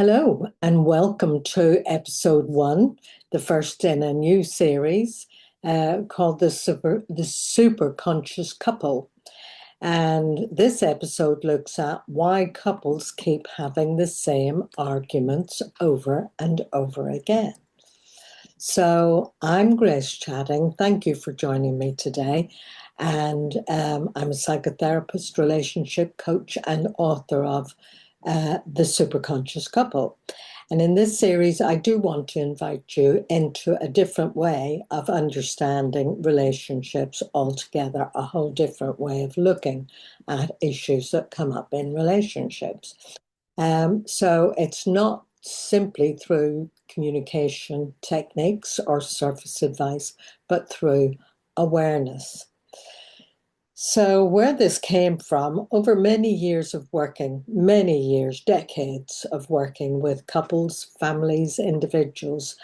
Hello, and welcome to episode one, the first in a new series called the Superconscious Couple. And this episode looks at why couples keep having the same arguments over and over again. So I'm Grace Chatting. Thank you for joining me today. And I'm a psychotherapist, relationship coach, and author of The Superconscious Couple. And in this series, I do want to invite you into a different way of understanding relationships altogether, a whole different way of looking at issues that come up in relationships. So it's not simply through communication techniques or surface advice, but through awareness. So where this came from, over many years of working, many years, decades of working with couples, families, individuals,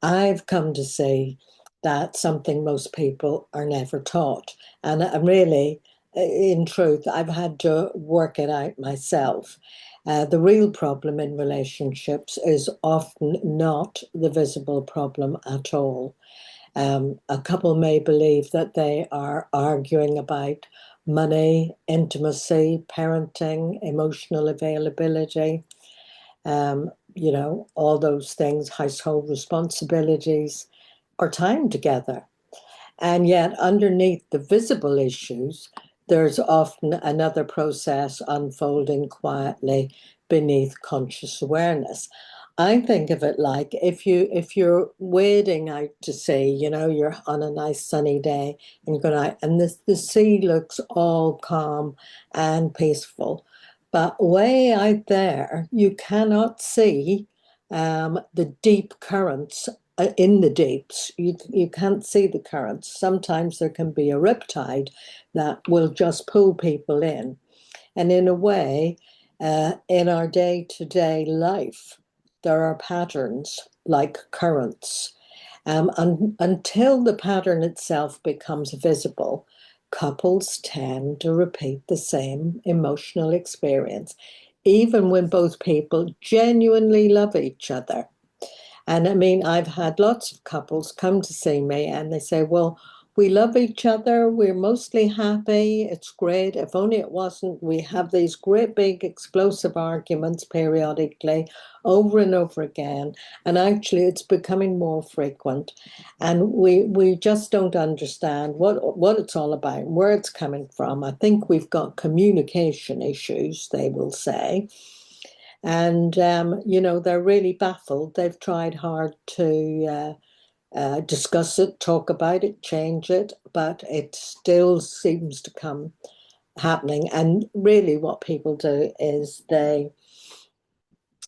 I've come to see that something most people are never taught. And really, in truth, I've had to work it out myself. The real problem in relationships is often not the visible problem at all. A couple may believe that they are arguing about money, intimacy, parenting, emotional availability, all those things, household responsibilities, or time together. And yet, underneath the visible issues, there's often another process unfolding quietly beneath conscious awareness. I think of it like if you're wading out to sea, you're on a nice sunny day and you're going out, and the sea looks all calm and peaceful. But way out there, you cannot see the deep currents in the deeps. You can't see the currents. Sometimes there can be a riptide that will just pull people in. And in a way, in our day-to-day life, there are patterns like currents. Until the pattern itself becomes visible, couples tend to repeat the same emotional experience, even when both people genuinely love each other. And I mean, I've had lots of couples come to see me and they say, well, we love each other. We're mostly happy. It's great. If only it wasn't, we have these great big explosive arguments periodically over and over again. And actually, it's becoming more frequent. And we just don't understand what it's all about, where it's coming from. I think we've got communication issues, they will say. And, they're really baffled. They've tried hard to discuss it, talk about it, change it, but it still seems to come happening. And really, what people do is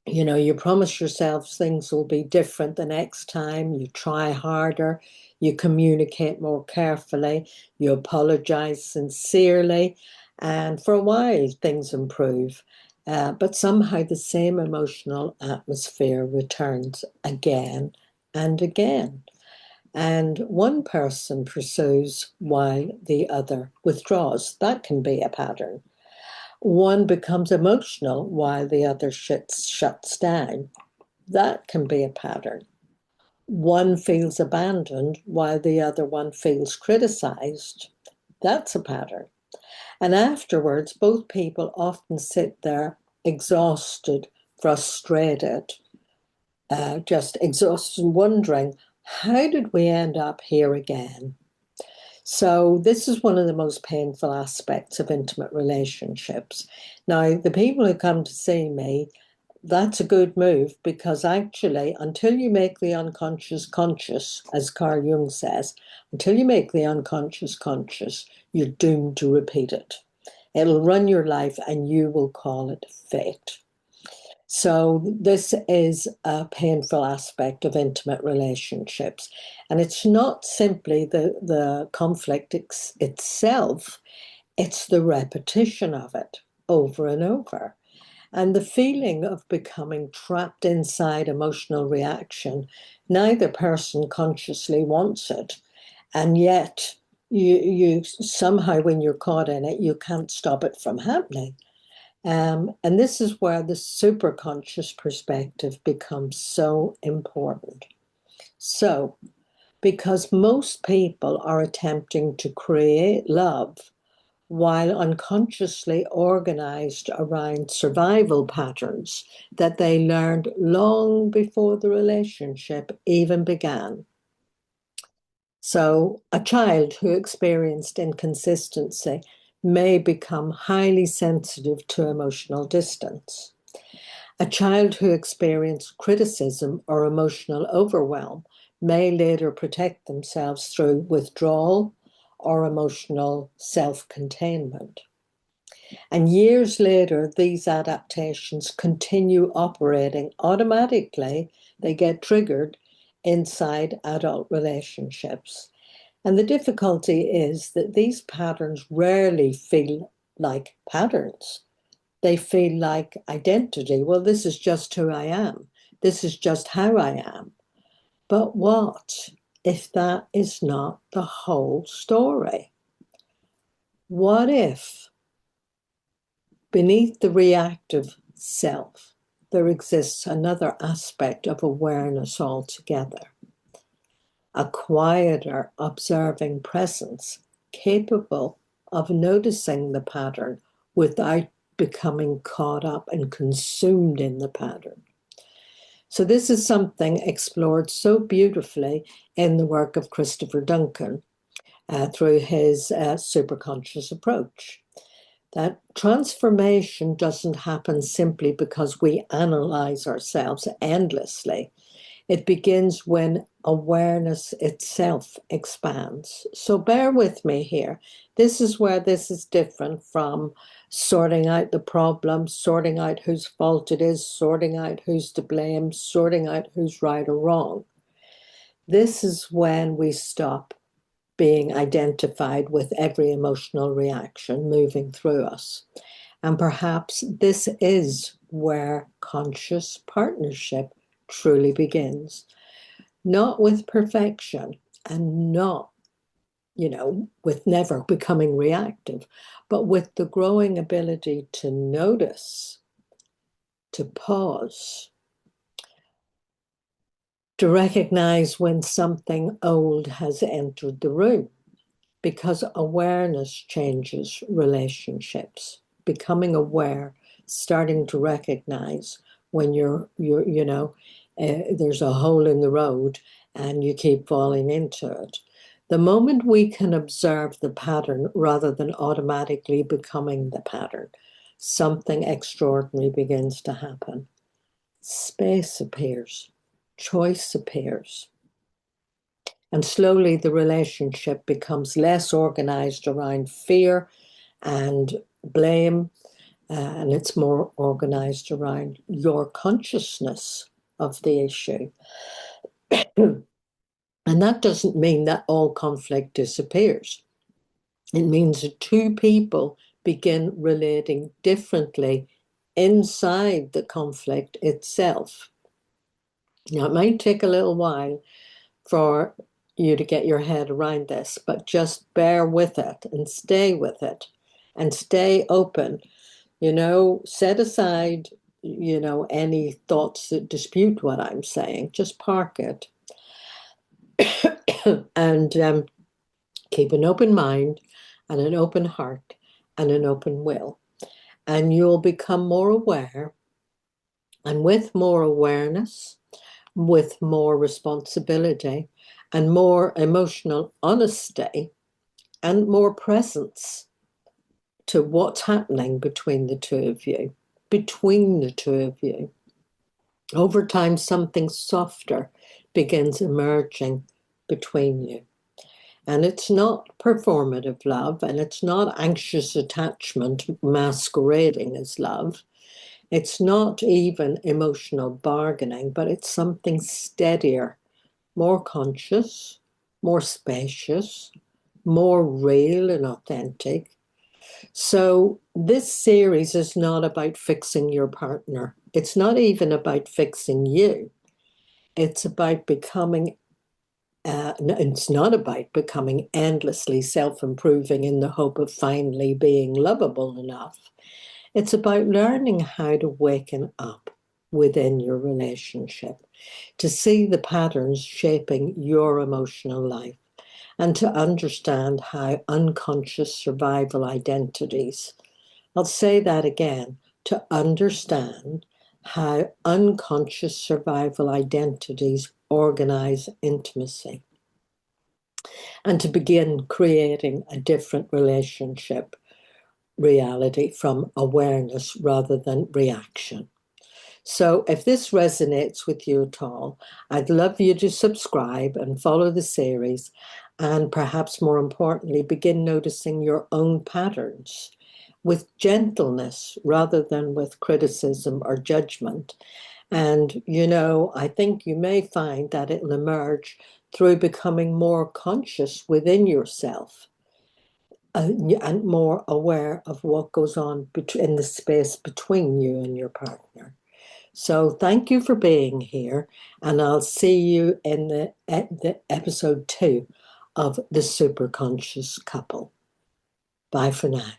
you promise yourselves things will be different the next time, you try harder, you communicate more carefully, you apologize sincerely, and for a while things improve. But somehow the same emotional atmosphere returns again and again. And one person pursues while the other withdraws. That can be a pattern. One becomes emotional while the other shuts down. That can be a pattern. One feels abandoned while the other one feels criticized. That's a pattern. And afterwards, both people often sit there exhausted, frustrated, just exhausted, wondering, how did we end up here again? So this is one of the most painful aspects of intimate relationships. Now, the people who come to see me, that's a good move, because actually, until you make the unconscious conscious, as Carl Jung says, until you make the unconscious conscious, you're doomed to repeat it. It'll run your life and you will call it fate. So this is a painful aspect of intimate relationships. And it's not simply the conflict itself, it's the repetition of it over and over. And the feeling of becoming trapped inside emotional reaction. Neither person consciously wants it. And yet you somehow, when you're caught in it, you can't stop it from happening. And this is where the superconscious perspective becomes so important. So, because most people are attempting to create love while unconsciously organized around survival patterns that they learned long before the relationship even began. So, a child who experienced inconsistency may become highly sensitive to emotional distance. A child who experienced criticism or emotional overwhelm may later protect themselves through withdrawal or emotional self-containment. And years later, these adaptations continue operating automatically. They get triggered inside adult relationships. And the difficulty is that these patterns rarely feel like patterns. They feel like identity. Well, this is just who I am. This is just how I am. But what if that is not the whole story? What if beneath the reactive self, there exists another aspect of awareness altogether? A quieter, observing presence capable of noticing the pattern without becoming caught up and consumed in the pattern. So this is something explored so beautifully in the work of Christopher Duncan through his superconscious approach. That transformation doesn't happen simply because we analyze ourselves endlessly. It begins when awareness itself expands. So bear with me here. This is where this is different from sorting out the problem, sorting out whose fault it is, sorting out who's to blame, sorting out who's right or wrong. This is when we stop being identified with every emotional reaction moving through us. And perhaps this is where conscious partnership truly begins. Not with perfection and not, with never becoming reactive, but with the growing ability to notice, to pause, to recognize when something old has entered the room, because awareness changes relationships. Becoming aware, starting to recognize when there's a hole in the road and you keep falling into it. The moment we can observe the pattern rather than automatically becoming the pattern, something extraordinary begins to happen. Space appears, choice appears. And slowly the relationship becomes less organized around fear and blame, and it's more organized around your consciousness of the issue. And that doesn't mean that all conflict disappears. It means that two people begin relating differently inside the conflict itself. Now, it might take a little while for you to get your head around this, but just bear with it and stay with it and stay open. Set aside, any thoughts that dispute what I'm saying. Just park it and keep an open mind and an open heart and an open will. And you'll become more aware. And with more awareness, with more responsibility, and more emotional honesty, and more presence to what's happening between the two of you, over time, something softer begins emerging between you. And it's not performative love, and it's not anxious attachment masquerading as love. It's not even emotional bargaining, but it's something steadier, more conscious, more spacious, more real and authentic. So this series is not about fixing your partner. It's not even about fixing you. It's about it's not about becoming endlessly self-improving in the hope of finally being lovable enough. It's about learning how to waken up within your relationship, to see the patterns shaping your emotional life, and to understand how unconscious survival identities, I'll say that again, to understand how unconscious survival identities organize intimacy, and to begin creating a different relationship reality from awareness rather than reaction. So if this resonates with you at all, I'd love you to subscribe and follow the series, and perhaps more importantly, begin noticing your own patterns with gentleness rather than with criticism or judgment. And, I think you may find that it'll emerge through becoming more conscious within yourself, and more aware of what goes on in the space between you and your partner. So thank you for being here, and I'll see you in the episode 2 of the Superconscious Couple. Bye for now.